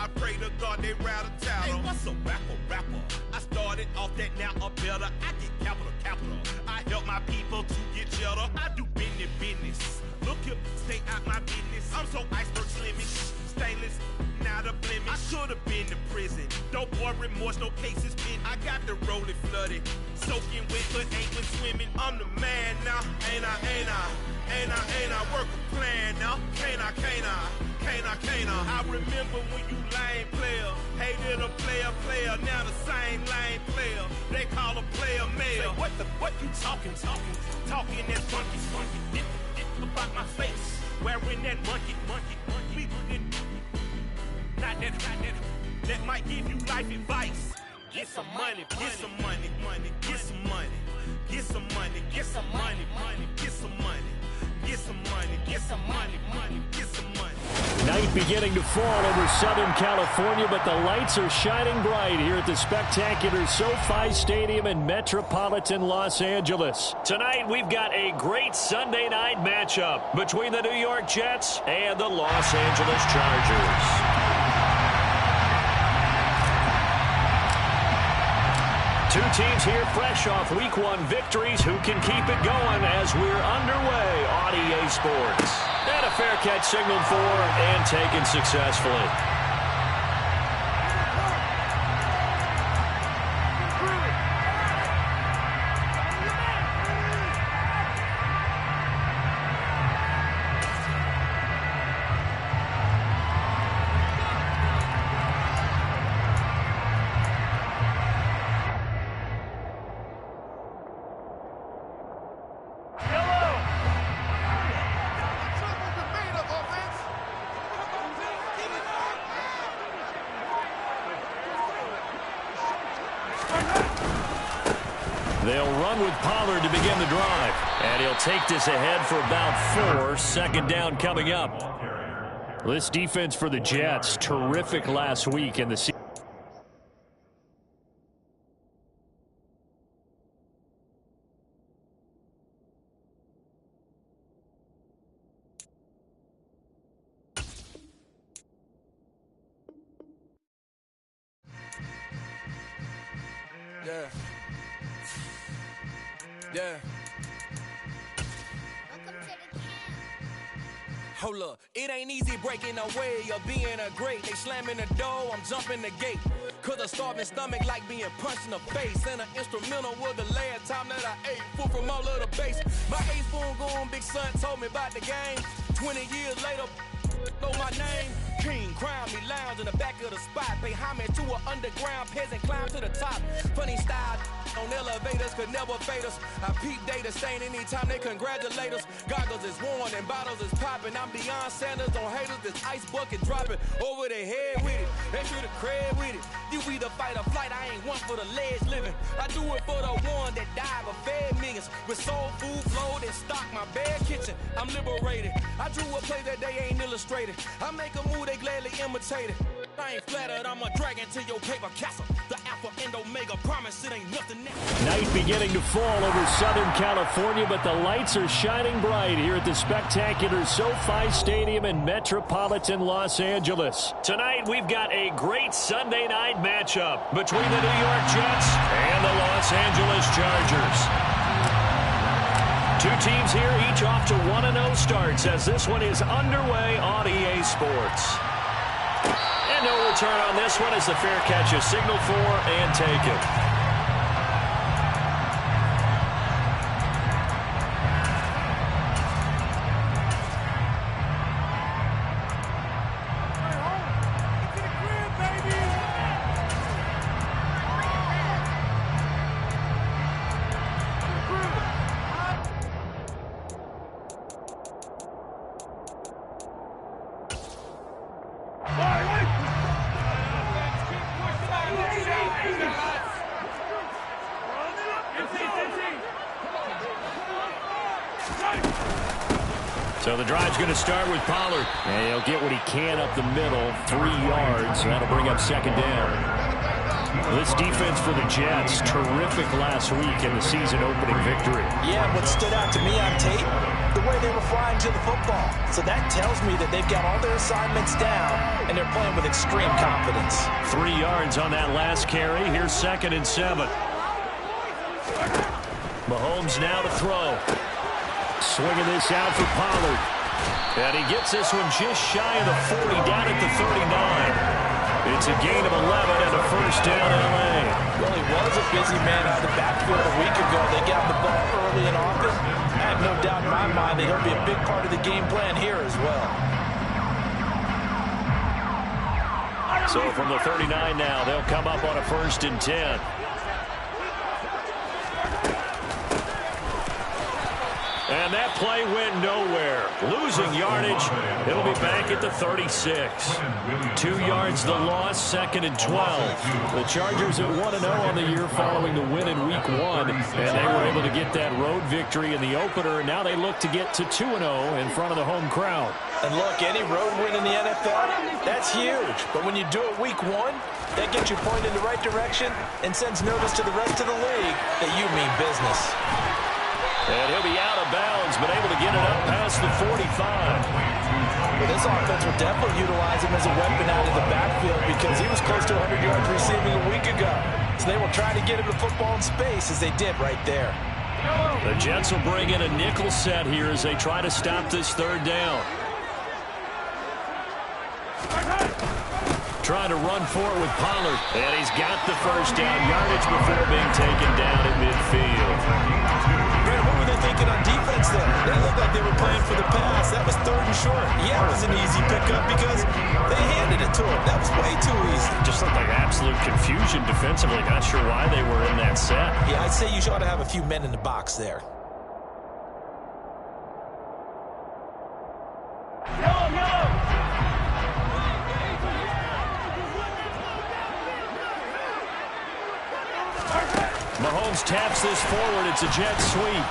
I pray to God they rattle tattle. Hey, what's a rapper? I started off that, now I'm better. I get capital. I help my people to get cheddar. I do business. Look here, stay out my business. I'm so iceberg slimming, stainless, not a blemish. I should've been in prison. No boy remorse, no cases pinned. I got the rolling flooded, soaking wet, but ain't been swimming. I'm the man now, ain't I work a plan now. Can't I? I remember when you lame player, hated a player, now the same lame player. They call a player male. Say, what you talking that funky. It about my face, wearing that monkey. We not that might give you life advice. Get some money. 9th beginning to fall over Southern California, but the lights are shining bright here at the spectacular SoFi Stadium in metropolitan Los Angeles. Tonight, we've got a great Sunday night matchup between the New York Jets and the Los Angeles Chargers. Two teams here fresh off Week 1 victories. Who can keep it going as we're underway on EA Sports? And a fair catch signaled for and taken successfully. They'll run with Pollard to begin the drive. And he'll take this ahead for about 4. Second down coming up. This defense for the Jets, terrific last week in the season. Yeah. Hold up, it ain't easy breaking away or being a great. They slamming the door, I'm jumping the gate. Cause a starving stomach like being punched in the face. And an instrumental was the last time that I ate food from all of the base. My ace spoon going, big son told me about the game. 20 years later, know my name. King, crown me, lounge in the back of the spot. Pay homage to an underground peasant, climb to the top. Funny style on elevators could never fade us. I peep data stain anytime they congratulate us. Goggles is worn and bottles is popping. I'm Deion Sanders on haters, this ice bucket dropping over their head with it. They should have cred with it. You either fight or flight, I ain't one for the ledge living. I do it for the one that died but fed millions. With soul food flowed and stock my bad kitchen. I'm liberated. I drew a play that they ain't illustrated. I make a move, they gladly imitate it. I ain't flattered, I'm a dragon to your paper castle. The Alpha and Omega, promise it ain't nothing now. Night beginning to fall over Southern California, but the lights are shining bright here at the spectacular SoFi Stadium in metropolitan Los Angeles. Tonight, we've got a great Sunday night matchup between the New York Jets and the Los Angeles Chargers. Two teams here, each off to 1-0 starts as this one is underway on EA Sports. And no return on this one as the fair catch is signaled for and taken. So the drive's going to start with Pollard. And he'll get what he can up the middle, 3 yards. That'll bring up second down. This defense for the Jets, terrific last week in the season-opening victory. Yeah, what stood out to me on tape, the way they were flying to the football. So that tells me that they've got all their assignments down, and they're playing with extreme confidence. 3 yards on that last carry. Here's 2nd and 7. Mahomes now to throw. Swinging this out for Pollard. And he gets this one just shy of the 40, down at the 39. It's a gain of 11 and a first down, L.A. Well, he was a busy man out of the backfield a week ago. They got the ball early and often. I have no doubt in my mind that he'll be a big part of the game plan here as well. So from the 39 now, they'll come up on a 1st and 10. And that play went nowhere. Losing yardage. It'll be back at the 36. 2 yards the loss, 2nd and 12. The Chargers at 1-0 on the year following the win in Week 1. And they were able to get that road victory in the opener. And now they look to get to 2-0 in front of the home crowd. And look, any road win in the NFL, that's huge. But when you do it Week 1, that gets you pointed in the right direction and sends notice to the rest of the league that you mean business. And he'll be out of bounds, but able to get it up past the 45. Well, this offense will definitely utilize him as a weapon out of the backfield because he was close to 100 yards receiving a week ago. So they will try to get him the football in space as they did right there. The Jets will bring in a nickel set here as they try to stop this 3rd down. Trying to run for it with Pollard. And he's got the first down yardage before being taken down at midfield. What were they thinking on defense there? They looked like they were playing for the pass. That was 3rd and short. Yeah, it was an easy pickup because they handed it to him. That was way too easy. Just looked like absolute confusion defensively. Not sure why they were in that set. Yeah, I'd say you ought to have a few men in the box there. Mahomes taps this forward. It's a jet sweep.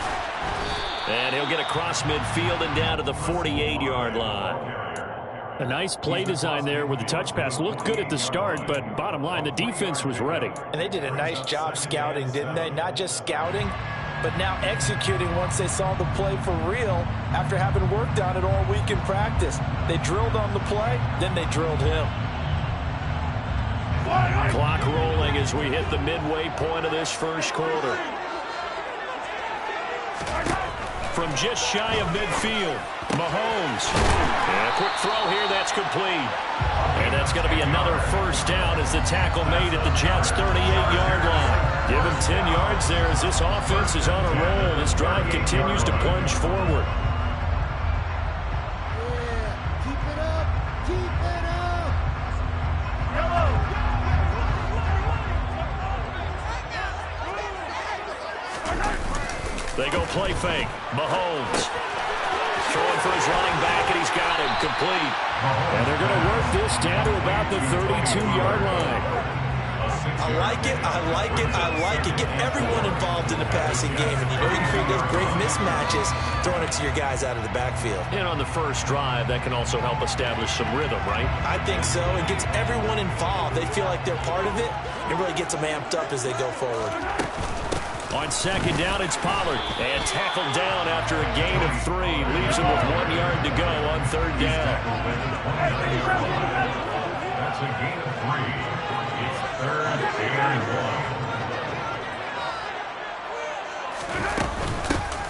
And he'll get across midfield and down to the 48-yard line. A nice play design there with the touch pass. Looked good at the start, but bottom line, the defense was ready. And they did a nice job scouting, didn't they? Not just scouting, but now executing once they saw the play for real after having worked on it all week in practice. They drilled on the play, then they drilled him. Clock rolling as we hit the midway point of this 1st quarter. From just shy of midfield, Mahomes. And a quick throw here, that's complete. And that's going to be another first down as the tackle made at the Jets' 38-yard line. Give him 10 yards there as this offense is on a roll. This drive continues to plunge forward. They go play fake. Mahomes throwing for his running back, and he's got him complete. And they're going to work this down to about the 32-yard line. I like it, I like it, I like it. Get everyone involved in the passing game, and you know you can create those great mismatches throwing it to your guys out of the backfield. And on the first drive, that can also help establish some rhythm, right? I think so. It gets everyone involved. They feel like they're part of it. It really gets them amped up as they go forward. On 2nd down, it's Pollard. And tackled down after a gain of 3. Leaves him with 1 yard to go on 3rd down. That's a gain of 3. It's 3rd and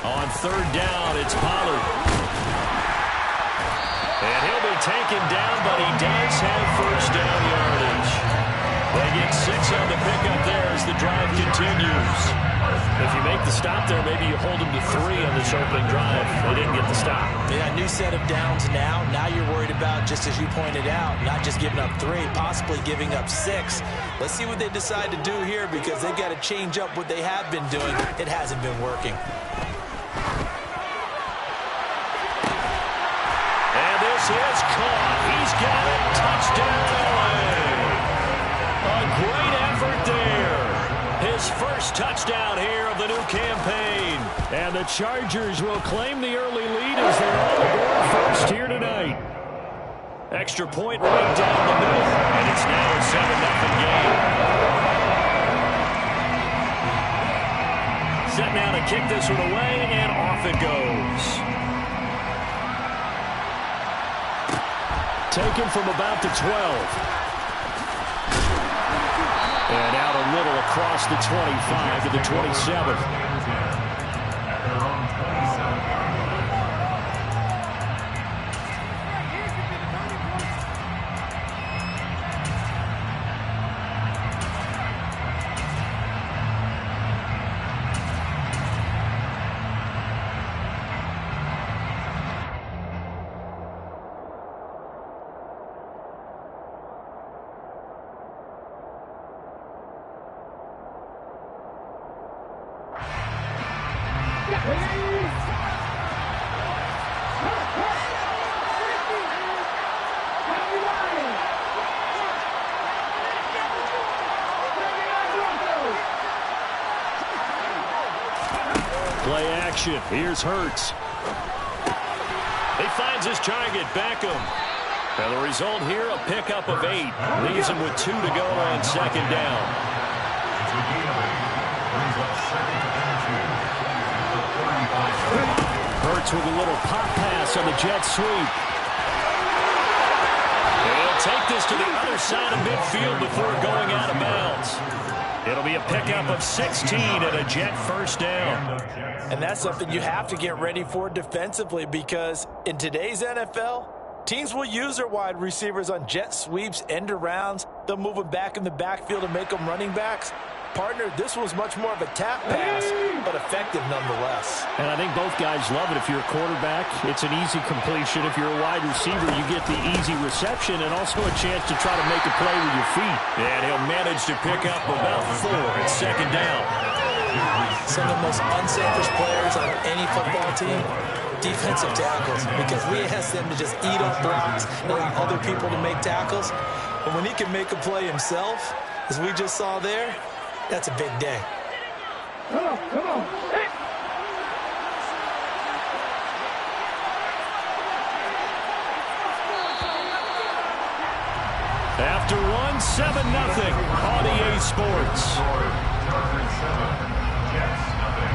1. On 3rd down, it's Pollard. And he'll be taken down, but he does have first down yardage. They get 6 on the pickup there as the drive continues. If you make the stop there, maybe you hold them to 3 on this opening drive. They didn't get the stop. Yeah, new set of downs now. Now you're worried about, just as you pointed out, not just giving up 3, possibly giving up 6. Let's see what they decide to do here because they've got to change up what they have been doing. It hasn't been working. And this is caught. He's got it. Touchdown, LA. A great effort there. His first touchdown here of the new campaign. And the Chargers will claim the early lead as they're on the board first here tonight. Extra point right down the middle, and it's now a 7-0 game. Set now to kick this one away, and off it goes. Taken from about the 12. And out a little across the 25 to the 27. At their own 27. Play action. Here's Hurts. He finds his target, Beckham. And the result here, a pickup of 8. Leaves him with 2 to go on second down. Hurts with a little pop pass on the jet sweep. He'll take this to the other side of midfield before going out of bounds. It'll be a pickup of 16 and a Jet first down. And that's something you have to get ready for defensively, because in today's NFL, teams will use their wide receivers on jet sweeps, end arounds. They'll move them back in the backfield and make them running backs. Partner, this was much more of a tap pass, but effective nonetheless. And I think both guys love it. If you're a quarterback, it's an easy completion. If you're a wide receiver, you get the easy reception and also a chance to try to make a play with your feet. And he'll manage to pick up about 4 at second down. Some of the most unselfish players on any football team, defensive tackles, because we ask them to just eat up blocks and allow other people to make tackles. But when he can make a play himself, as we just saw there, that's a big day. Come on, come on. Hey. After one, 7-0 on EA Sports. Chargers 7, Jets nothing.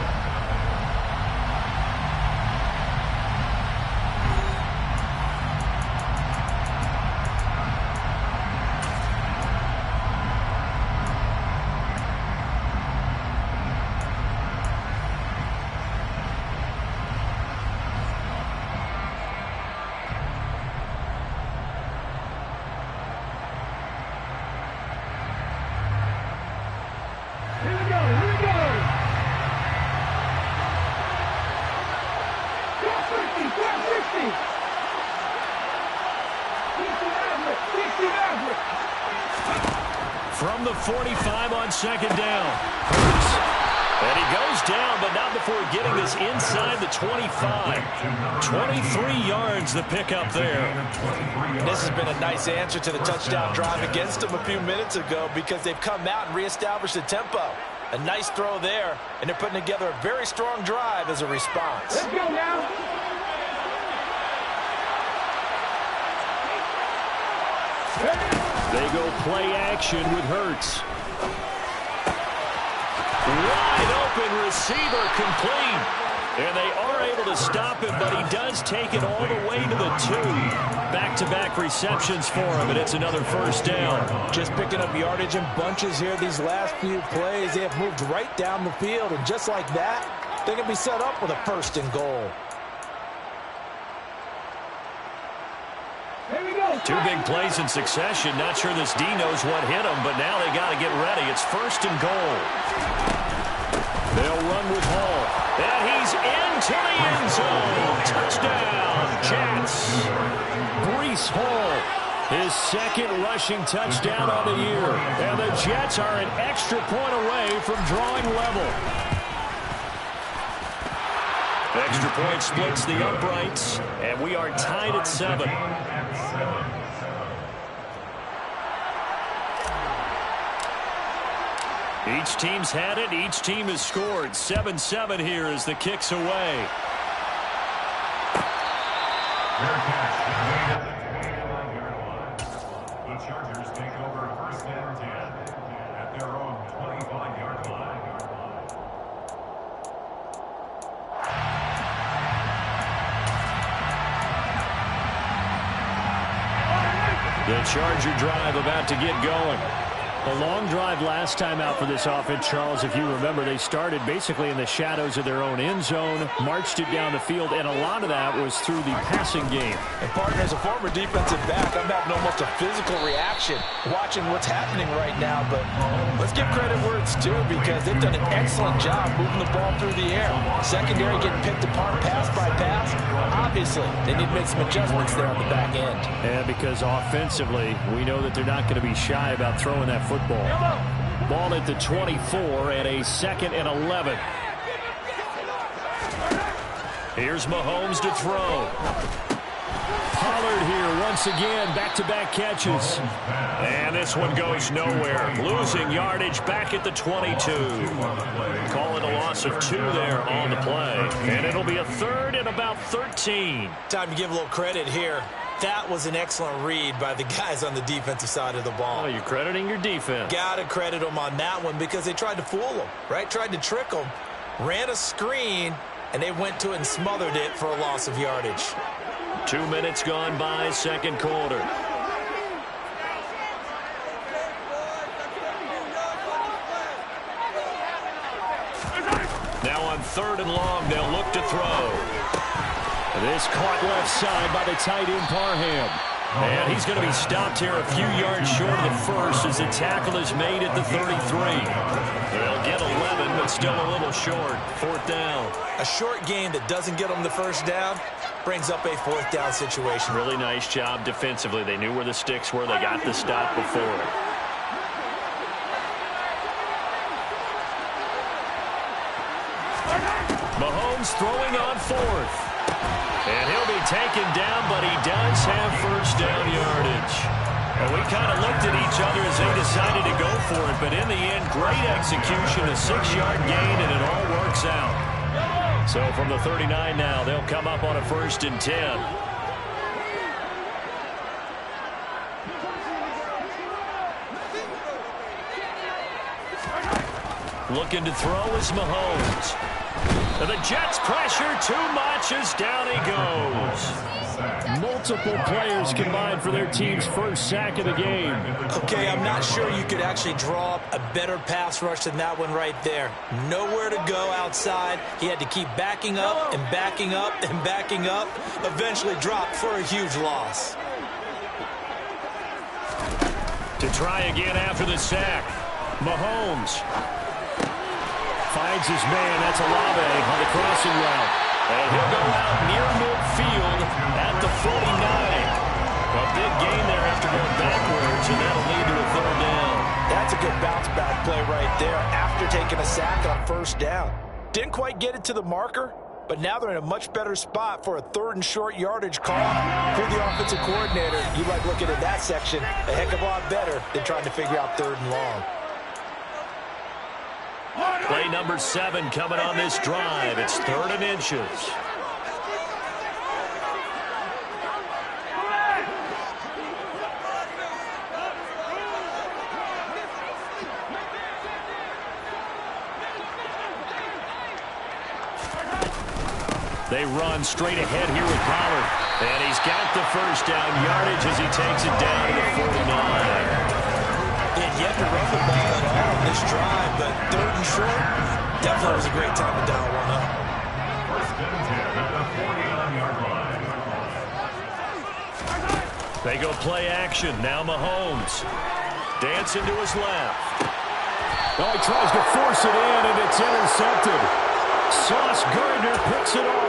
From the 45 on second down. Hurts. And he goes down, but not before getting this inside the 25. 23 yards the pickup there. This has been a nice answer to the touchdown drive against them a few minutes ago, because they've come out and reestablished the tempo. A nice throw there, and they're putting together a very strong drive as a response. Let's go now. They go play action with Hurts. Wide open receiver complete. And they are able to stop him, but he does take it all the way to the 2. Back-to-back receptions for him, and it's another first down. Just picking up yardage in bunches here these last few plays. They have moved right down the field, and just like that, they can be set up with a 1st and goal. Here we go. 2 big plays in succession. Not sure this D knows what hit him, but now they got to get ready. It's 1st and goal. They'll run with Hall. And he's into the end zone. Touchdown, Jets. Breece Hall, his 2nd rushing touchdown on the year. And the Jets are an extra point away from drawing level. Extra point splits the uprights, and we are tied at 7. Each team's had it. Each team has scored. 7-7 here as the kick's away. The Chargers take over 1st and 10 at their own 25-yard line. Charger drive about to get going. A long drive last time out for this offense, Charles. If you remember, they started basically in the shadows of their own end zone, marched it down the field, and a lot of that was through the passing game. And, partner, as a former defensive back, I'm having almost a physical reaction watching what's happening right now. But let's give credit where it's due, because they've done an excellent job moving the ball through the air. Secondary getting picked apart pass by pass. Obviously, they need to make some adjustments there on the back end. Yeah, because offensively, we know that they're not going to be shy about throwing that football. Ball at the 24 and a 2nd and 11. Here's Mahomes to throw. Pollard here once again, back-to-back catches. And this one goes nowhere. Losing yardage back at the 22. Call it a loss of 2 there on the play. And it'll be a 3rd and about 13. Time to give a little credit here. That was an excellent read by the guys on the defensive side of the ball. Oh, you're crediting your defense. Got to credit them on that one, because they tried to fool them, right? Tried to trick them, ran a screen, and they went to it and smothered it for a loss of yardage. 2 minutes gone by, second quarter. Now on 3rd and long, they'll look to throw. This caught left side by the tight end, Parham. And he's going to be stopped here a few yards short of the first as the tackle is made at the 33. They'll get 11, but still a little short. 4th down. A short gain that doesn't get them the first down brings up a 4th down situation. Really nice job defensively. They knew where the sticks were. They got the stop before. Mahomes throwing on 4th. And he'll be taken down, but he does have first down yardage. And we kind of looked at each other as they decided to go for it, but in the end, great execution, a 6-yard gain, and it all works out. So from the 39 now, they'll come up on a 1st and 10. Looking to throw is Mahomes. And the Jets pressure too much as down he goes. Multiple players combined for their team's first sack of the game. Okay, I'm not sure you could actually draw up a better pass rush than that one right there. Nowhere to go outside. He had to keep backing up and backing up and backing up. Eventually dropped for a huge loss. To try again after the sack. Mahomes finds his man. That's Olave on the crossing route. And he'll go out near midfield at the 49. A big gain there after going backwards, and that'll lead to a 3rd down. That's a good bounce-back play right there after taking a sack on 1st down. Didn't quite get it to the marker, but now they're in a much better spot for a 3rd and short yardage call. For the offensive coordinator, you like looking at that section a heck of a lot better than trying to figure out 3rd and long. Play number 7 coming on this drive. It's 3rd and inches. They run straight ahead here with Pollard. And he's got the first down yardage as he takes it down to the 49. And yet to run the ball at all on this drive, but 3rd and short, definitely was a great time to dial one up. 1st and 10 at the 49-yard line. They go play action. Now Mahomes. Dancing to his left. Oh, he tries to force it in, and it's intercepted. Sauce Gardner picks it off.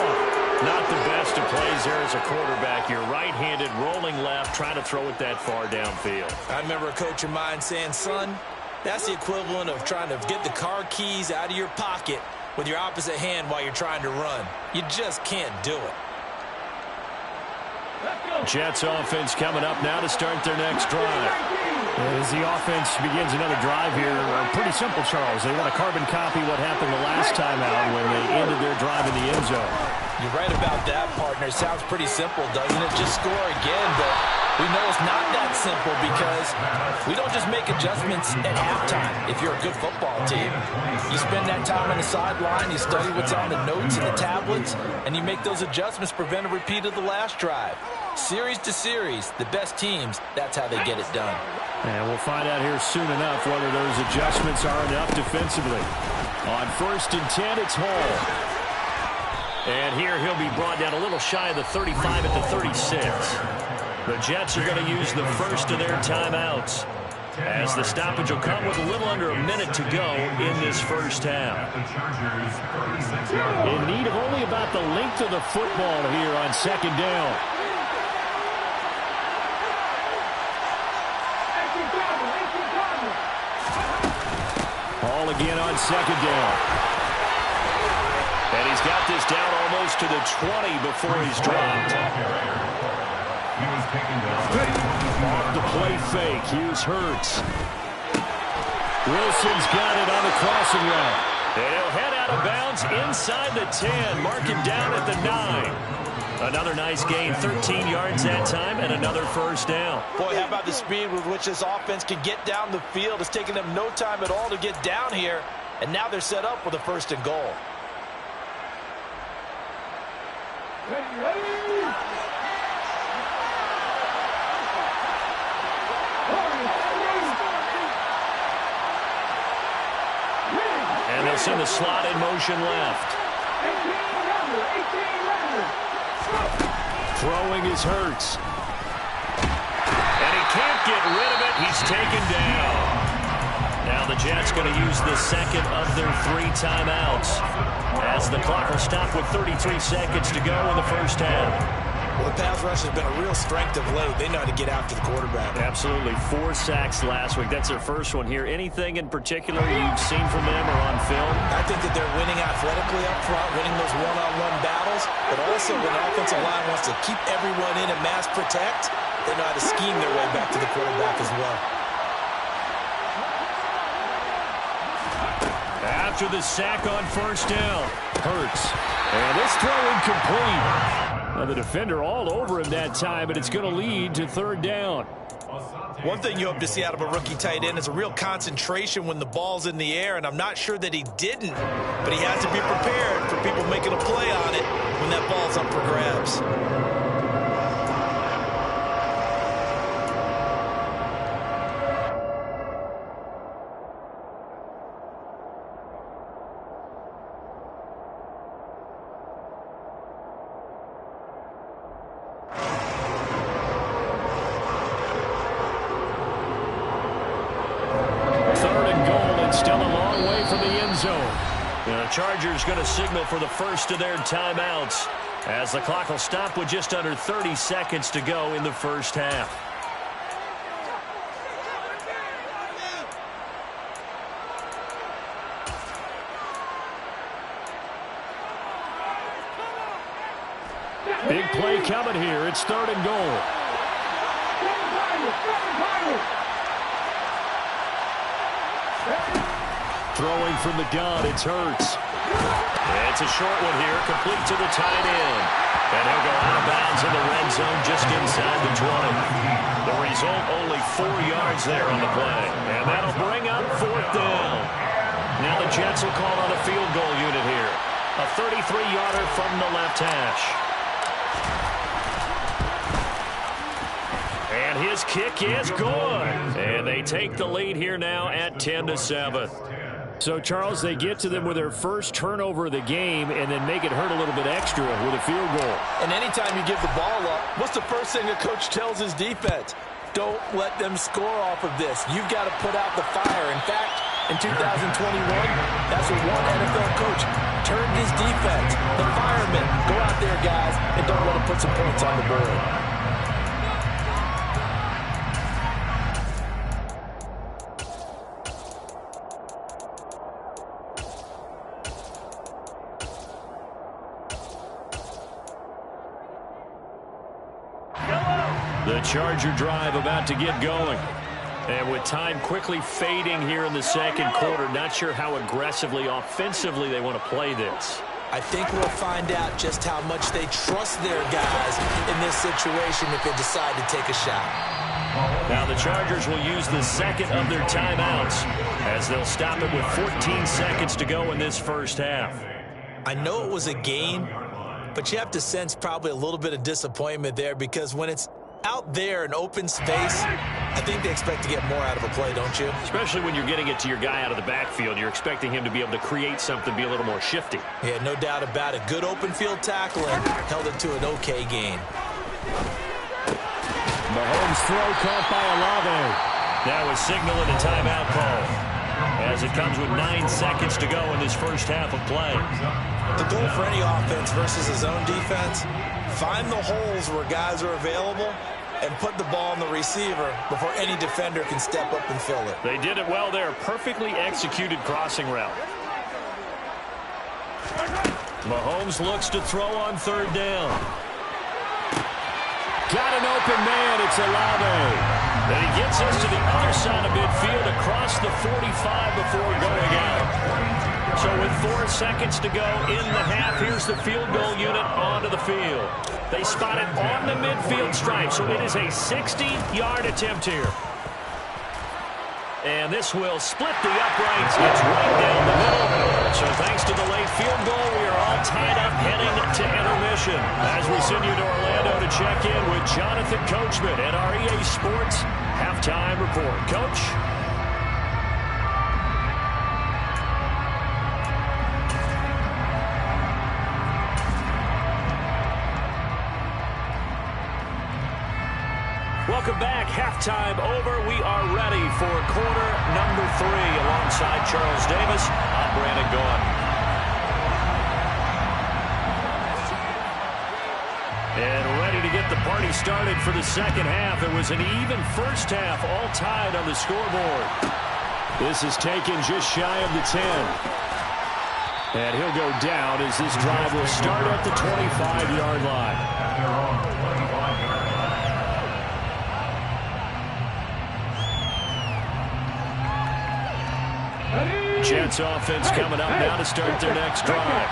Not the best of plays there as a quarterback. You're right-handed, rolling left, trying to throw it that far downfield. I remember a coach of mine saying, son, that's the equivalent of trying to get the car keys out of your pocket with your opposite hand while you're trying to run. You just can't do it. Jets offense coming up now to start their next drive. As the offense begins another drive here, pretty simple, Charles. They want to carbon copy what happened the last time out when they ended their drive in the end zone. You're right about that, partner. Sounds pretty simple, doesn't it? Just score again, but we know it's not that simple because we don't just make adjustments at halftime if you're a good football team. You spend that time on the sideline, you study what's on the notes and the tablets, and you make those adjustments to prevent a repeat of the last drive. Series to series, the best teams, that's how they get it done. And we'll find out here soon enough whether those adjustments are enough defensively. On 1st and 10, it's Hall. And here he'll be brought down a little shy of the 35 at the 36. The Jets are going to use the first of their timeouts, as the stoppage will come with a little under a minute to go in this first half. In need of only about the length of the football here on 2nd down. Hall again on 2nd down. And he's got this down almost to the 20 before he's dropped. Off the play fake, here's Hurts. Wilson's got it on the crossing route. And he'll head out of bounds inside the 10, mark him down at the 9. Another nice gain, 13 yards that time, and another first down. Boy, how about the speed with which this offense can get down the field? It's taken them no time at all to get down here, and now they're set up with a 1st and goal. And they'll send the slot in motion left. Throwing is Hurts. And he can't get rid of it. He's taken down. Now the Jets going to use the second of their 3 timeouts, as the clock will stop with 33 seconds to go in the first half. Well, the pass rush has been a real strength of late. They know how to get after the quarterback. Absolutely. 4 sacks last week. That's their first one here. Anything in particular you've seen from them or on film? I think that they're winning athletically up front, winning those one-on-one battles, but also when the offensive line wants to keep everyone in and mass protect, they know how to scheme their way back to the quarterback as well. After the sack on 1st down, Hurts. And this throw incomplete. Now the defender all over him that time, but it's going to lead to 3rd down. One thing you hope to see out of a rookie tight end is a real concentration when the ball's in the air, and I'm not sure that he didn't, but he has to be prepared for people making a play on it when that ball's up for grabs. The Chargers going to signal for the first of their timeouts, as the clock will stop with just under 30 seconds to go in the first half. Big play coming here. It's 3rd and goal. Throwing from the gun, it's Hurts. It's a short one here, complete to the tight end. And he'll go out of bounds in the red zone just inside the 20. The result, only 4 yards there on the play. And that'll bring up 4th down. Now the Jets will call on a field goal unit here. A 33-yarder from the left hash. And his kick is good. And they take the lead here now at 10-7. So, Charles, they get to them with their first turnover of the game and then make it hurt a little bit extra with a field goal. And anytime you give the ball up, what's the first thing a coach tells his defense? Don't let them score off of this. You've got to put out the fire. In fact, in 2021, that's what one NFL coach turned his defense. The firemen, go out there, guys, and don't let them put some points on the board. The Charger drive about to get going. And with time quickly fading here in the second quarter, not sure how aggressively, offensively they want to play this. I think we'll find out just how much they trust their guys in this situation if they decide to take a shot. Now the Chargers will use the second of their timeouts, as they'll stop it with 14 seconds to go in this first half. I know it was a gain, but you have to sense probably a little bit of disappointment there, because when it's out there in open space, I think they expect to get more out of a play, don't you? Especially when you're getting it to your guy out of the backfield. You're expecting him to be able to create something, be a little more shifty. Yeah, no doubt about it. Good open field tackle and held it to an okay gain. Mahomes' throw caught by Olave. That was signaling a timeout call, as it comes with 9 seconds to go in this first half of play. The goal for any offense versus a zone defense, find the holes where guys are available and put the ball on the receiver before any defender can step up and fill it. They did it well there. Perfectly executed crossing route. Mahomes looks to throw on third down. Got an open man. It's Olave. And he gets us to the other side of midfield across the 45 before going out. So with 4 seconds to go in the half, here's the field goal unit onto the field. They spot it on the midfield stripe, so it is a 60-yard attempt here. And this will split the uprights. It's right down the middle. So thanks to the late field goal, we are all tied up heading to intermission. As we send you to Orlando to check in with Jonathan Coachman at our EA Sports Halftime Report. Coach? Welcome back. Halftime over. We are ready for quarter number 3. Alongside Charles Davis, I'm Brandon Gaughan. And ready to get the party started for the second half. It was an even first half, all tied on the scoreboard. This is taken just shy of the 10. And he'll go down as this drive will start at the 25-yard line. At their own 25-yard line. Jets offense coming up now to start their next drive.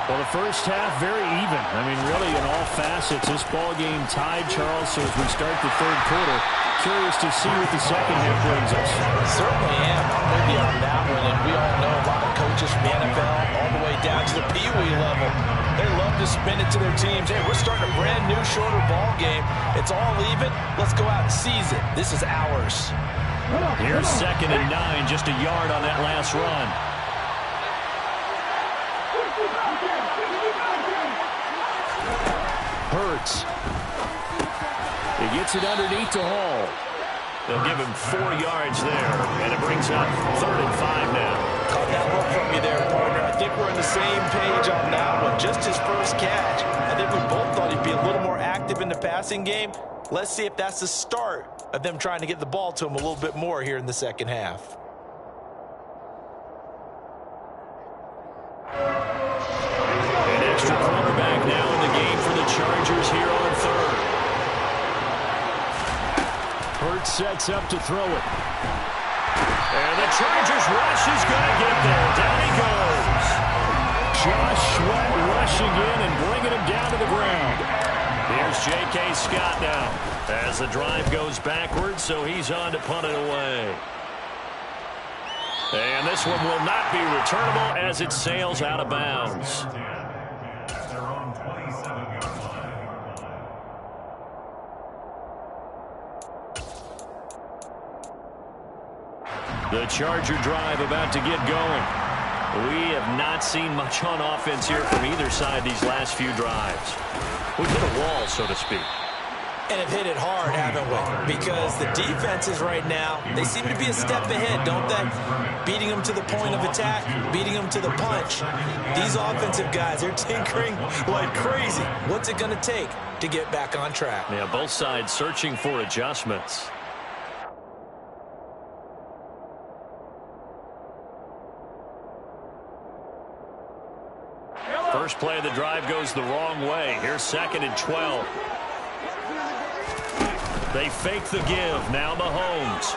Well, the first half, very even. I mean, really in all facets. This ball game tied, Charles, so as we start the third quarter, curious to see what the second half brings us. Certainly am. I'm with you on that one, and we all know a lot of coaches from the NFL all the way down to the Pee Wee level. They love to spin it to their teams. Hey, we're starting a brand new, shorter ball game. It's all even. Let's go out and seize it. This is ours. Here's 2nd and 9, just a yard on that last run. Hurts. He gets it underneath to Hall. They'll give him 4 yards there, and it brings up 3rd and 5 now. Caught that look from you there, partner. I think we're on the same page on that one. Just his first catch. I think we both thought he'd be a little more active in the passing game. Let's see if that's the start of them trying to get the ball to him a little bit more here in the second half. An extra quarterback now in the game for the Chargers here on third. Hurts sets up to throw it. And the Chargers rush is going to get there. Down he goes. Josh Sweat rushing in and bringing him down to the ground. Here's J.K. Scott now as the drive goes backwards, so he's on to punt it away. And this one will not be returnable as it sails out of bounds. At their own 27-yard line. The Charger drive about to get going. We have not seen much on offense here from either side these last few drives. We've hit a wall, so to speak. And have hit it hard, haven't we? Because the defenses right now, they seem to be a step ahead, don't they? Beating them to the point of attack, beating them to the punch. These offensive guys, they're tinkering like crazy. What's it going to take to get back on track? Yeah, both sides searching for adjustments. First play of the drive goes the wrong way. Here's 2nd and 12. They fake the give. Now Mahomes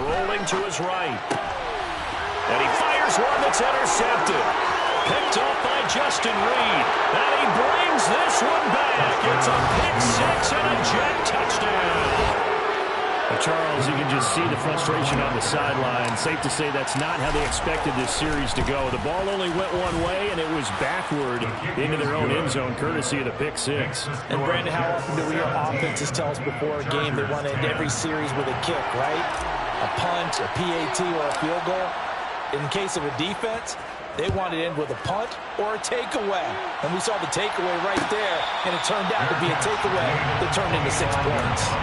rolling to his right. And he fires one that's intercepted. Picked off by Justin Reed. And he brings this one back. It's a pick 6 and a jet touchdown. Well, Charles, you can just see the frustration on the sideline. Safe to say that's not how they expected this series to go. The ball only went one way, and it was backward into their own end zone, courtesy of the pick six. And, Brandon, how often do we hear offenses tell us before a game they want to end every series with a kick, right? A punt, a PAT, or a field goal. In case of a defense, they want to end with a punt or a takeaway. And we saw the takeaway right there, and it turned out to be a takeaway that turned into 6 points.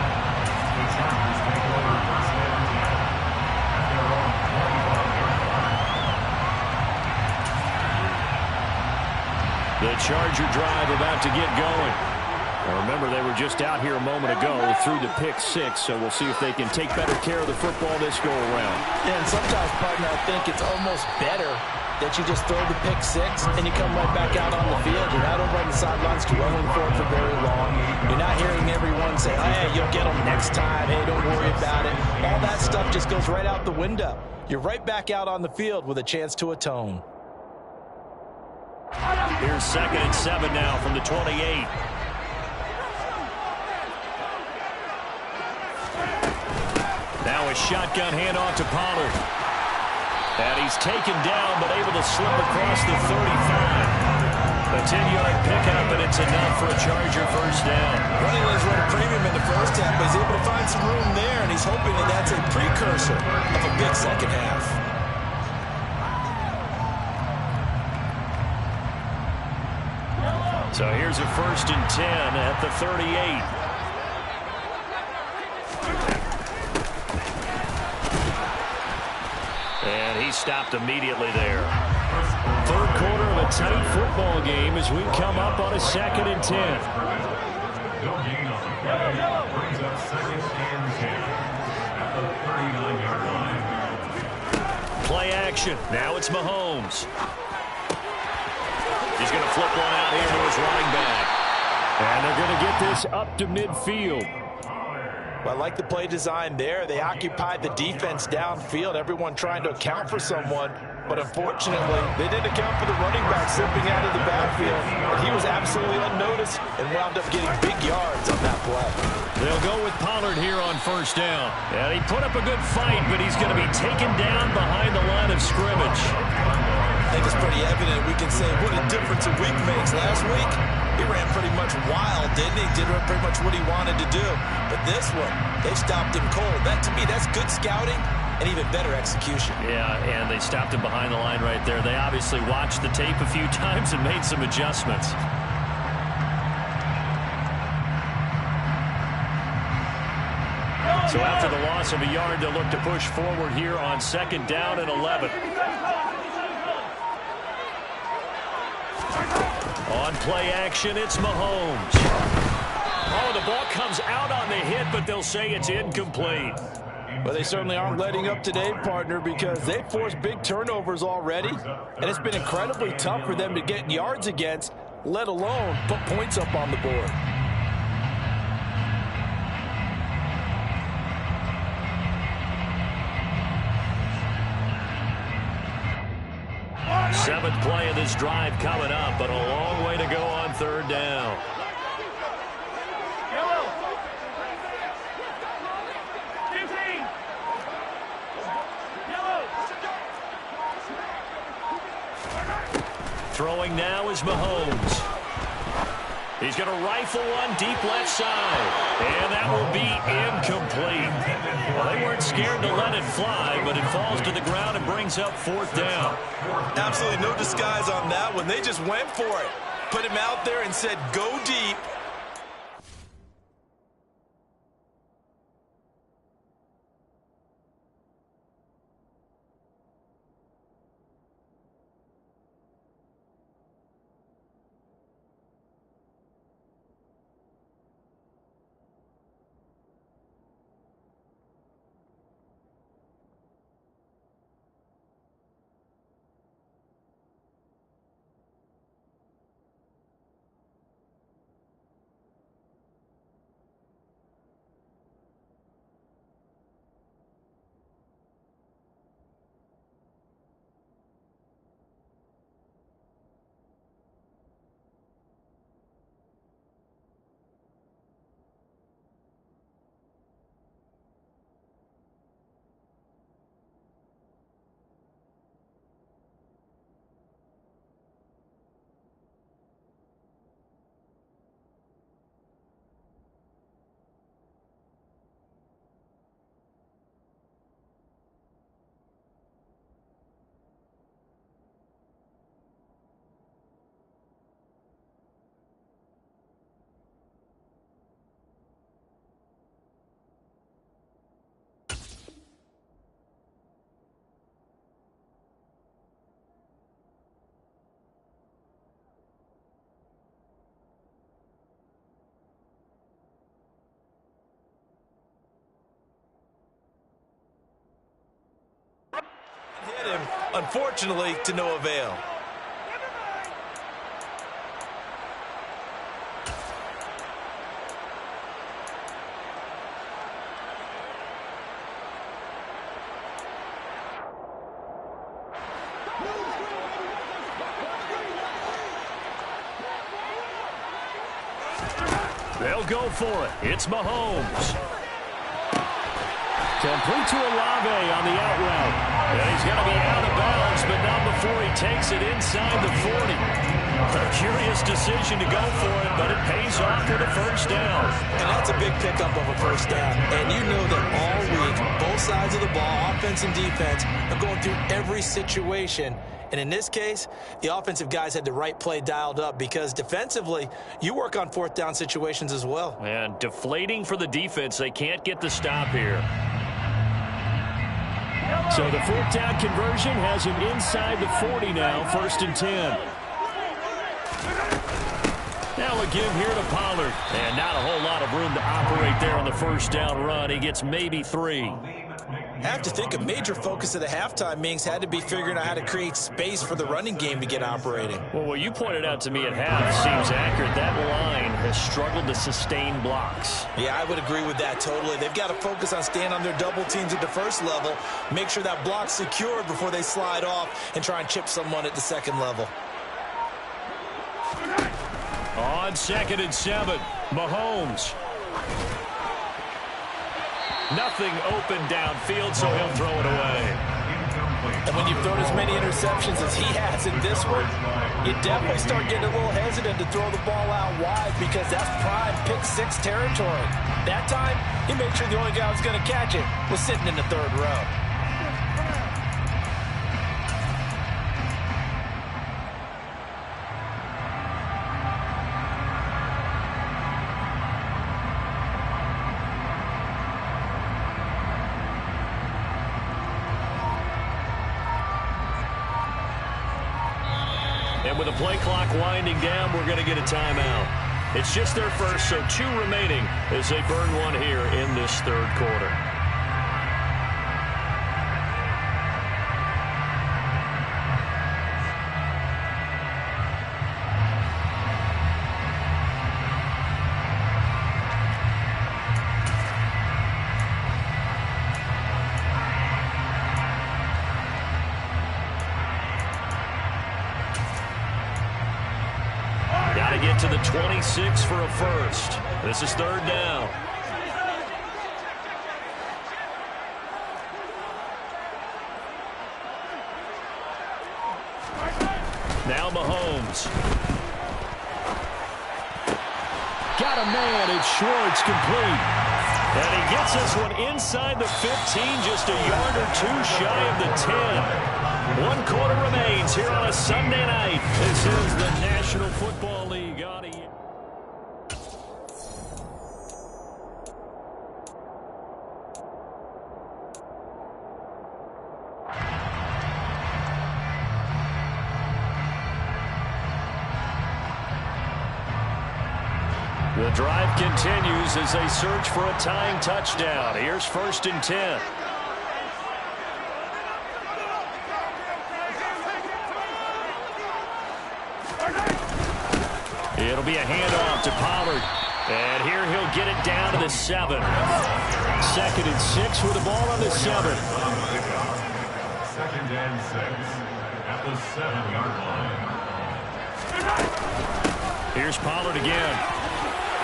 The Charger drive about to get going. Now remember, they were just out here a moment ago through the pick six, so we'll see if they can take better care of the football this go-around. Yeah, and sometimes, partner, I think it's almost better that you just throw the pick six and you come right back out on the field. You're not over on the sidelines dwelling for it for very long. You're not hearing everyone say, hey, you'll get them next time. Hey, don't worry about it. All that stuff just goes right out the window. You're right back out on the field with a chance to atone. Here's 2nd and 7 now from the 28. Now a shotgun handoff to Pollard. And he's taken down, but able to slip across the 35. A 10-yard pickup, and it's enough for a Charger first down. Running lanes run a premium in the first half, but he's able to find some room there, and he's hoping that that's a precursor of a big second half. So here's a 1st and 10 at the 38. And he stopped immediately there. Third quarter of a tight football game as we come up on a 2nd and 10. No gain on the play. Brings up 2nd and 10 at the 39-yard line. Play action. Now it's Mahomes. He's going to flip one out here to his running back. And they're going to get this up to midfield. Well, I like the play design there. They occupied the defense downfield, everyone trying to account for someone. But unfortunately, they didn't account for the running back slipping out of the backfield. And he was absolutely unnoticed and wound up getting big yards on that play. They'll go with Pollard here on first down. And he put up a good fight, but he's going to be taken down behind the line of scrimmage. I think it's pretty evident we can say what a difference a week makes. Last week, he ran pretty much wild, didn't he? Did pretty much what he wanted to do. But this one, they stopped him cold. That, to me, that's good scouting and even better execution. Yeah, and they stopped him behind the line right there. They obviously watched the tape a few times and made some adjustments. So after the loss of a yard, they'll look to push forward here on 2nd down and 11. On play action, it's Mahomes. Oh, the ball comes out on the hit, but they'll say it's incomplete. Well, they certainly aren't letting up today, partner, because they've forced big turnovers already, and it's been incredibly tough for them to get yards against, let alone put points up on the board. Seventh play of this drive coming up, but a long way to go on 3rd down. Throwing now is Mahomes. He's going to rifle one deep left side. And that will be incomplete. Well, they weren't scared to let it fly, but it falls to the ground and brings up 4th down. Absolutely no disguise on that one. They just went for it. Put him out there and said, go deep. Unfortunately, to no avail. They'll go for it. It's Mahomes. Complete to Olave on the out route. And he's going to be out of bounds, but not before he takes it inside the 40. A curious decision to go for it, but it pays off with a first down. And that's a big pickup of a first down. And you know that all week, both sides of the ball, offense and defense, are going through every situation. And in this case, the offensive guys had the right play dialed up because defensively, you work on fourth down situations as well. And deflating for the defense. They can't get the stop here. So the fourth down conversion has him inside the 40 now, 1st and 10. Now a give here to Pollard. And not a whole lot of room to operate there on the first down run. He gets maybe 3. I have to think a major focus of the halftime meetings had to be figuring out how to create space for the running game to get operating. Well, what you pointed out to me at half seems accurate. That line has struggled to sustain blocks. Yeah, I would agree with that totally. They've got to focus on staying on their double teams at the first level, make sure that block's secured before they slide off and try and chip someone at the second level. On 2nd and 7, Mahomes. Nothing open downfield, so he'll throw it away. And when you've thrown as many interceptions as he has in this one, you definitely start getting a little hesitant to throw the ball out wide because that's prime pick 6 territory. That time, he made sure the only guy who was going to catch it was sitting in the 3rd row. And with the play clock winding down, we're going to get a timeout. It's just their first, so 2 remaining as they burn one here in this 3rd quarter. Get to the 26 for a first. This is 3rd down. Now Mahomes. Got a man. It's Schwartz complete. And he gets this one inside the 15, just a yard or 2 shy of the 10. 1 quarter remains here on a Sunday night. This is the National Football League. The drive continues as they search for a tying touchdown. Here's 1st and 10. It'll be a handoff to Pollard. And here he'll get it down to the 7. 2nd and 6 with the ball on the 7. 2nd and 6 at the 7-yard line. Here's Pollard again.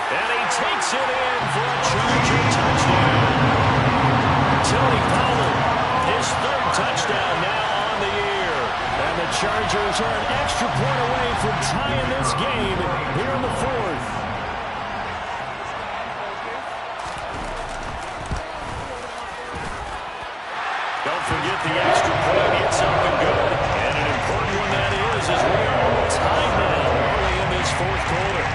And he takes it in for a Charger touchdown. Tony Pollard, his 3rd touchdown now on the year. And the Chargers are an extra point away from tying this game here in the 4th. Don't forget the extra point. It's up and good. And an important one that is as we are all tied now early in this 4th quarter.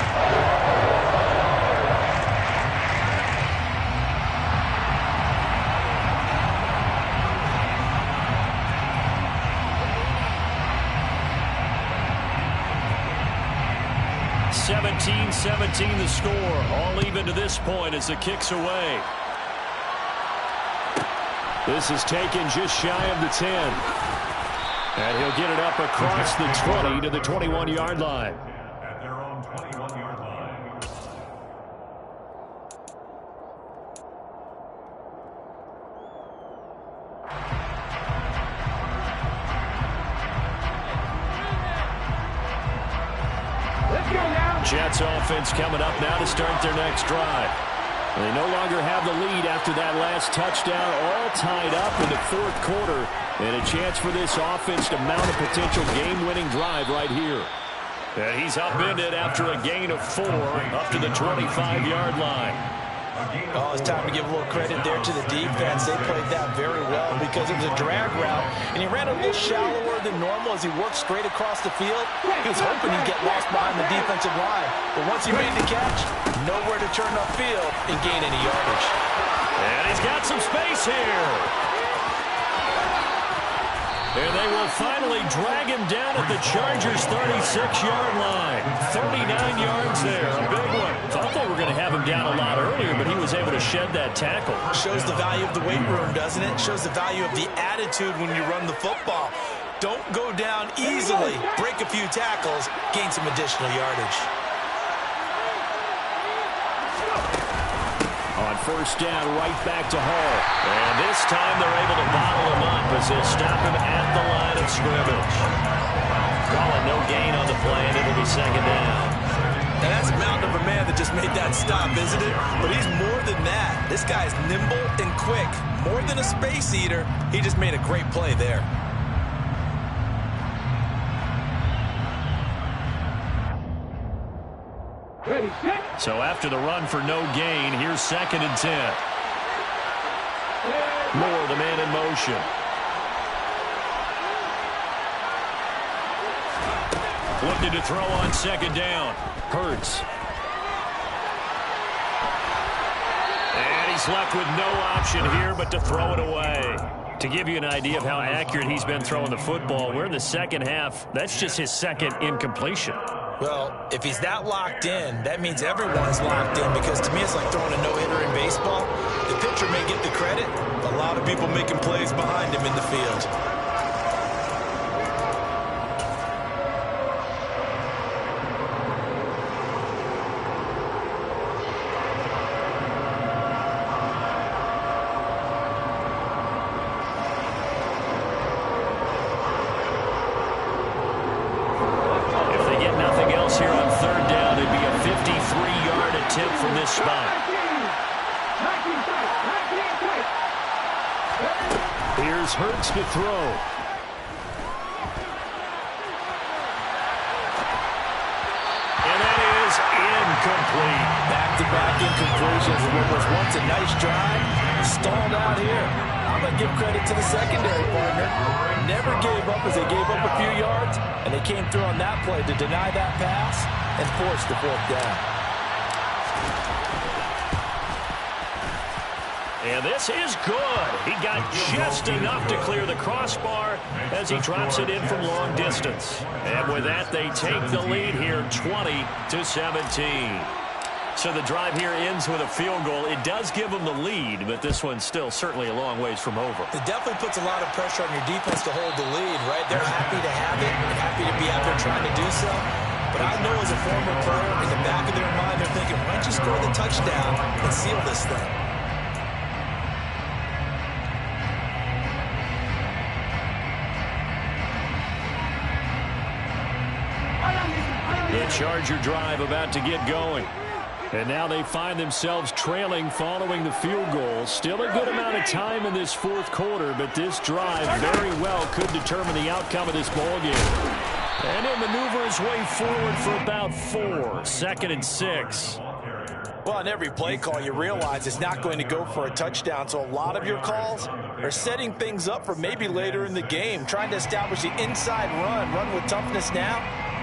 (17-17) the score. All even to this point as the kick's away. This is taken just shy of the 10. And he'll get it up across the 20 to the 21-yard line. At their own 21-yard line. Let's go now. Jets offense coming up now to start their next drive. They no longer have the lead after that last touchdown, all tied up in the fourth quarter, and a chance for this offense to mount a potential game-winning drive right here. And he's upended after a gain of 4 up to the 25-yard line. Oh, it's time to give a little credit there to the defense. They played that very well because it was a drag route, and he ran a little shallower than normal as he worked straight across the field. He was hoping he'd get lost behind the defensive line, but once he made the catch, nowhere to turn upfield and gain any yardage. And he's got some space here. And they will finally drag him down at the Chargers' 36-yard line. 39 yards there, a big one. Thought they were going to have him down a lot earlier, but he was able to shed that tackle. Shows the value of the weight room, doesn't it? Shows the value of the attitude when you run the football. Don't go down easily. Break a few tackles, gain some additional yardage. On first down, right back to Hall. And this time they're able to bottle him up as they stop him at the line of scrimmage. Calling no gain on the play, and it'll be second down. Now that's a mountain of a man that just made that stop, isn't it? But he's more than that. This guy's nimble and quick. More than a space eater, he just made a great play there. Ready, set. So after the run for no gain, here's 2nd and 10. Moore, the man in motion. Looking to throw on second down. Hurts. And he's left with no option here but to throw it away. To give you an idea of how accurate he's been throwing the football, we're in the second half. That's just his second incompletion. Well, if he's that locked in, that means everyone's locked in, because to me it's like throwing a no-hitter in baseball. The pitcher may get the credit, but a lot of people making plays behind him in the field. Here's Hurts to throw. And that is incomplete. Back-to-back incompletions. What was once a nice drive, stalled out here. I'm going to give credit to the secondary partner. Never gave up as they gave up a few yards, and they came through on that play to deny that pass and force the 4th down. And this is good. He got just enough to clear the crossbar as he drops it in from long distance. And with that, they take the lead here, 20-17. So the drive here ends with a field goal. It does give them the lead, but this one's still certainly a long ways from over. It definitely puts a lot of pressure on your defense to hold the lead, right? They're happy to have it and happy to be out there trying to do so. But I know as a former player, in the back of their mind, they're thinking, why don't you score the touchdown and seal this thing? The Charger drive about to get going. And now they find themselves trailing following the field goal. Still a good amount of time in this fourth quarter, but this drive very well could determine the outcome of this ballgame. And he'll maneuver his way forward for about 4. 2nd and 6. Well, on every play call, you realize it's not going to go for a touchdown, so a lot of your calls are setting things up for maybe later in the game, trying to establish the inside run with toughness now,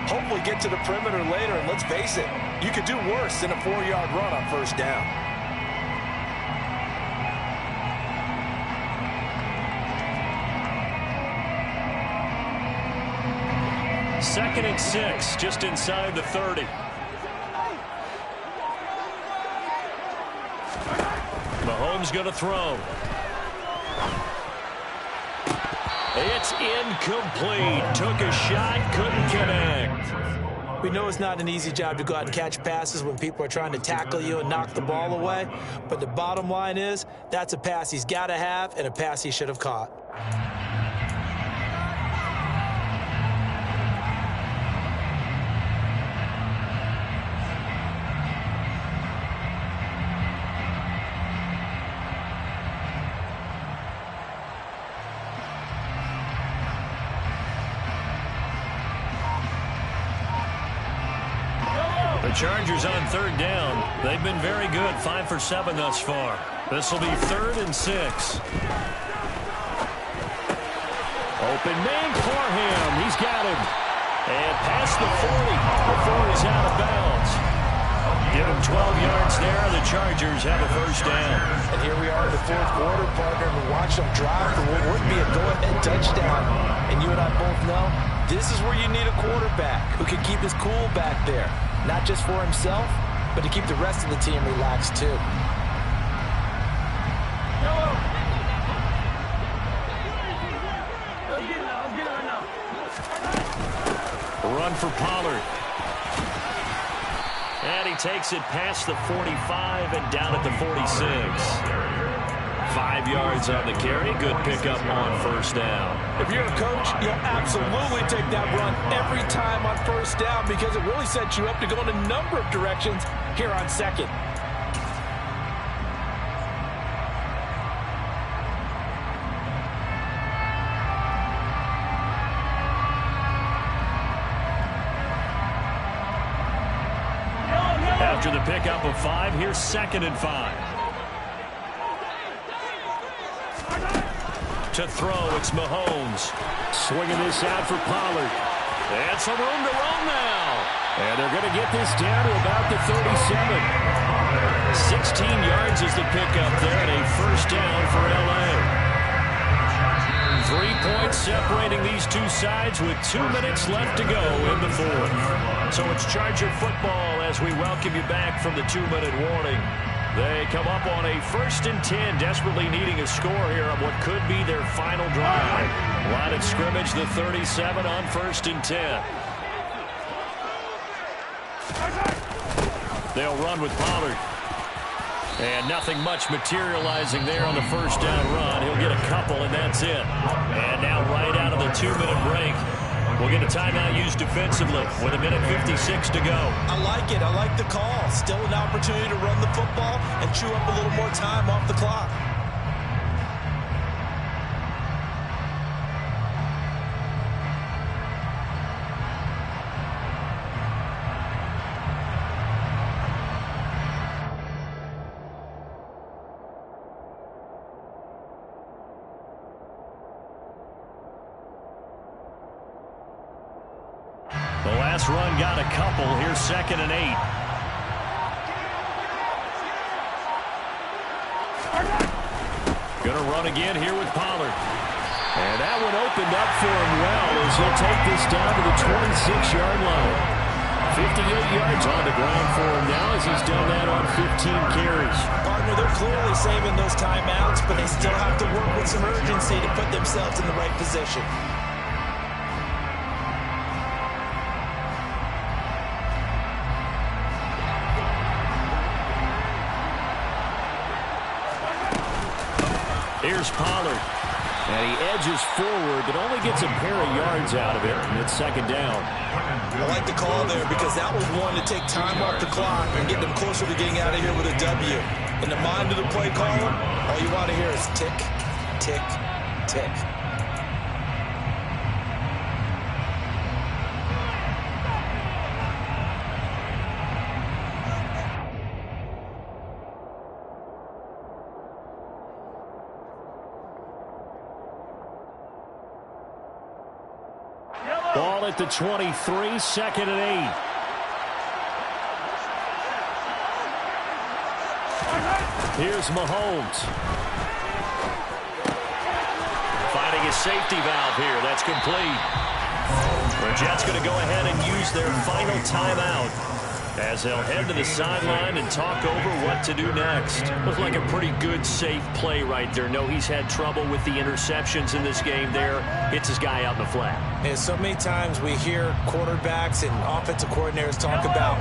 hopefully get to the perimeter later, and let's face it, you could do worse than a 4-yard run on first down. Second and 6, just inside the 30. Mahomes going to throw. It's incomplete. Took a shot, couldn't connect. We know it's not an easy job to go out and catch passes when people are trying to tackle you and knock the ball away. But the bottom line is, that's a pass he's got to have and a pass he should have caught. The Chargers on third down. They've been very good, 5 for 7 thus far. This will be 3rd and 6. Open man for him. He's got him. And past the 40 before he's out of bounds. Give him 12 yards there. The Chargers have a first down. And here we are in the fourth quarter, partner. We watch them drive for what would be a go-ahead touchdown. And you and I both know this is where you need a quarterback who can keep his cool back there. Not just for himself, but to keep the rest of the team relaxed too. Run for Pollard. And he takes it past the 45 and down at the 46. 5 yards on the carry. Good pickup on first down. If you're a coach, you'll absolutely take that run every time on first down because it really sets you up to go in a number of directions here on second. After the pickup of 5, here's 2nd and 5. To throw, it's Mahomes. Swinging this out for Pollard. And some room to run now. And they're going to get this down to about the 37. 16 yards is the pickup there, and a first down for L.A. 3 points separating these two sides with 2 minutes left to go in the fourth. So it's Charger football as we welcome you back from the 2-minute warning. They come up on a 1st and 10, desperately needing a score here on what could be their final drive. Line of scrimmage, the 37 on 1st and 10. They'll run with Pollard. And nothing much materializing there on the first down run. He'll get a couple, and that's it. And now right out of the 2-minute break, we'll get a timeout used defensively with 1:56 to go. I like it. I like the call. Still an opportunity to run the football and chew up a little more time off the clock. The last run got a couple. Here's 2nd and 8. Gonna run again here with Pollard. And that one opened up for him well as he'll take this down to the 26-yard line. 58 yards on the ground for him now as he's done that on 15 carries. Partner, they're clearly saving those timeouts, but they still have to work with some urgency to put themselves in the right position. Here's Pollard. And he edges forward, but only gets a pair of yards out of it, and it's 2nd down. I like the call there because that was one to take time off the clock and get them closer to getting out of here with a W. In the mind of the play caller, all you want to hear is tick, tick, tick. Ball at the 23, 2nd and 8. Here's Mahomes. Finding his safety valve here. That's complete. The Jets going to go ahead and use their final timeout as they'll head to the sideline and talk over what to do next. Looks like a pretty good, safe play right there. No, he's had trouble with the interceptions in this game there. Hits his guy out in the flat. And so many times we hear quarterbacks and offensive coordinators talk about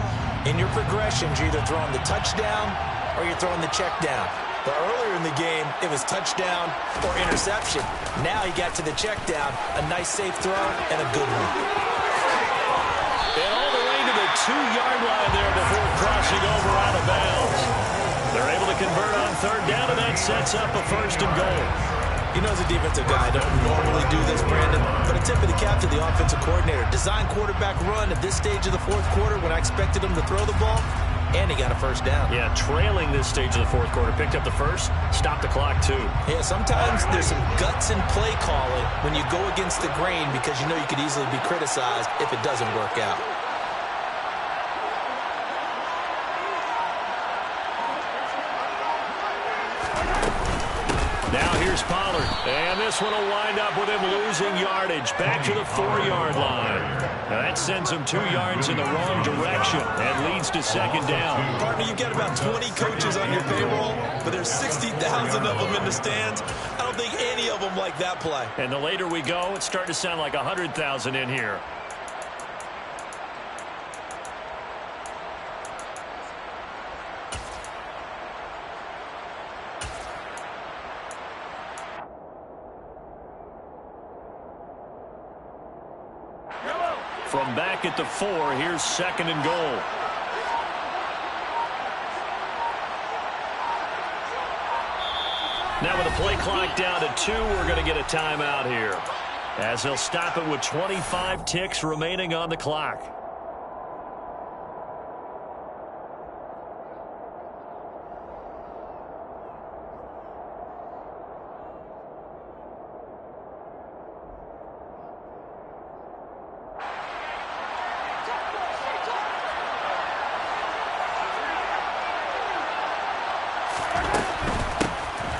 in your progressions, you're either throwing the touchdown or you're throwing the check down. But earlier in the game, it was touchdown or interception. Now he got to the check down, a nice safe throw, and a good one. And all the way to the 2-yard line there before crossing over out of bounds. They're able to convert on third down, and that sets up a 1st and goal. You know, as a defensive guy, I don't normally do this, Brandon, but a tip of the cap to the offensive coordinator. Design quarterback run at this stage of the 4th quarter when I expected him to throw the ball, and he got a 1st down. Yeah, trailing this stage of the 4th quarter. Picked up the 1st, stopped the clock too. Yeah, sometimes there's some guts in play calling when you go against the grain because you know you could easily be criticized if it doesn't work out. Now here's Pollard, and this one will wind up with him losing yardage back to the 4-yard line. Now that sends him 2 yards in the wrong direction and leads to 2nd down. Partner, you've got about 20 coaches on your payroll, but there's 60,000 of them in the stands. I don't think any of them like that play. And the later we go, it's starting to sound like 100,000 in here. From back at the 4, here's 2nd and goal. Now with the play clock down to 2, we're going to get a timeout here, as they'll stop it with 25 ticks remaining on the clock.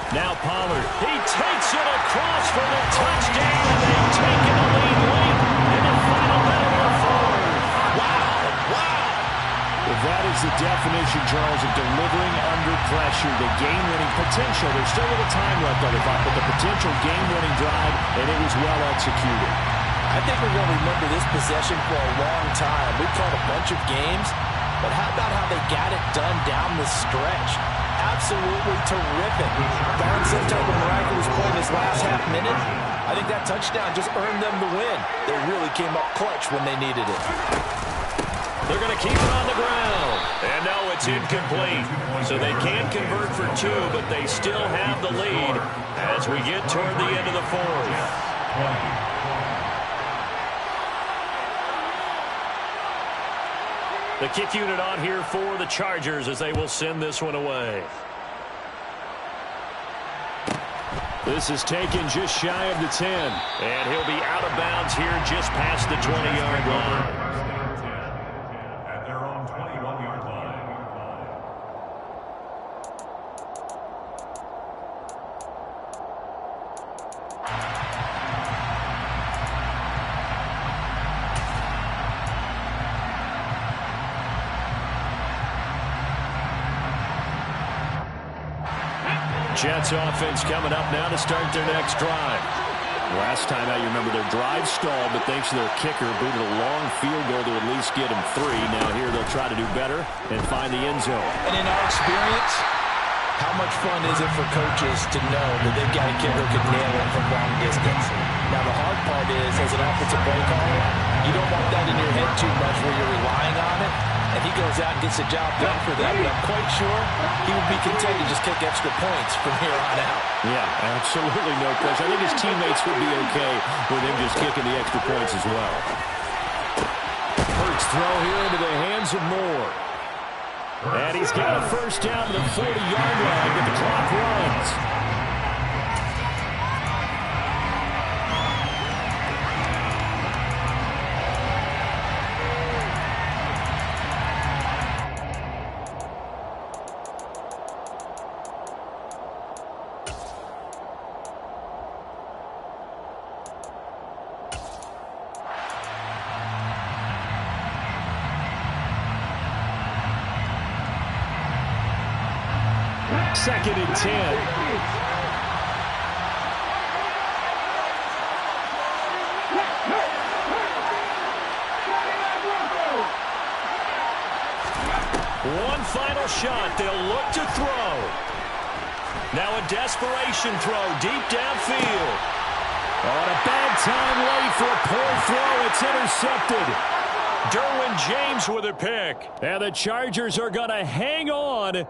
Now Pollard, he takes it across for the touchdown, and they've taken the lead late in the final minute of the 4th. Wow. Well, that is the definition, Charles, of delivering under pressure. The game-winning potential. There's still a little time left on the clock, but the potential game-winning drive, and it was well executed. I think we're going to remember this possession for a long time. We've caught a bunch of games, but how about how they got it done down the stretch? Absolutely terrific. Barring some type of miraculous play in this last half minute, I think that touchdown just earned them the win. They really came up clutch when they needed it. They're going to keep it on the ground. And now it's incomplete. So they can convert for 2, but they still have the lead as we get toward the end of the 4th. The kick unit on here for the Chargers as they will send this one away. This is taken just shy of the 10. And he'll be out of bounds here just past the 20-yard line. At their own 21-yard line. Jets offense coming up now to start their next drive. Last time out, you remember their drive stalled, but thanks to their kicker, booted a long field goal to at least get them 3. Now here they'll try to do better and find the end zone. And in our experience, how much fun is it for coaches to know that they've got a kid who can nail it from long distance? Now the hard part is, as an offensive play caller, you don't want that in your head too much where you're relying on it. And he goes out and gets the job done for them. But I'm quite sure he would be content to just kick extra points from here on out. Yeah, absolutely no pressure. I think his teammates would be okay with him just kicking the extra points as well. Hurts throw here into the hands of Moore. And he's got a 1st down to the 40-yard line, but the clock runs. 2nd and 10. One final shot. They'll look to throw. Now a desperation throw deep downfield. On a bad time late for a poor throw. It's intercepted. Derwin James with a pick. And the Chargers are going to hang on